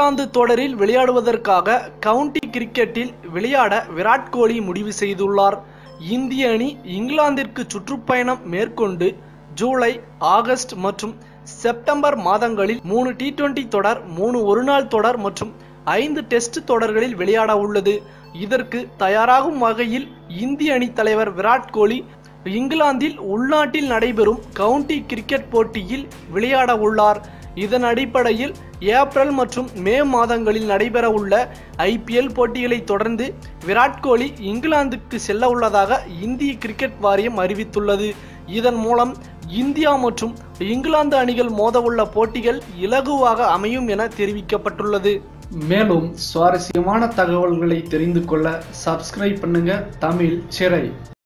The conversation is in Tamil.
இங்கிலாந்து தொடரில் விளையாடுவதற்காக கவுண்டி கிரிக்கெட்டில் விளையாட விராட் கோலி முடிவு செய்துள்ளார். இந்திய அணி இங்கிலாந்திற்கு சுற்றுப்பயணம் மேற்கொண்டு ஜூலை, ஆகஸ்ட் மற்றும் செப்டம்பர் மாதங்களில் 3 T20 தொடர், 3 ஒருநாள் தொடர் மற்றும் 5 டெஸ்ட் தொடர்களில் விளையாட உள்ளது. இதற்கு தயாராகும் வகையில் இந்திய அணி தலைவர் விராட் கோலி இங்கிலாந்தில் உள்நாட்டில் நடைபெறும் கவுண்டி கிரிக்கெட் போட்டியில் விளையாட உள்ளார். இதன் அடிப்படையில் ஏப்ரல் மற்றும் மே மாதங்களில் நடைபெற உள்ள IPL போட்டிகளை தொடர்ந்து விராட் கோலி இங்கிலாந்துக்கு செல்ல உள்ளதாக இந்திய கிரிக்கெட் வாரியம் அறிவித்துள்ளது. இதன் மூலம் இந்தியா மற்றும் இங்கிலாந்து அணிகள் மோதவுள்ள போட்டிகள் இலகுவாக அமையும் என தெரிவிக்கப்பட்டுள்ளது. மேலும் சுவாரஸ்யமான தகவல்களை தெரிந்து கொள்ள சப்ஸ்கிரைப் பண்ணுங்க தமிழ் சிறை.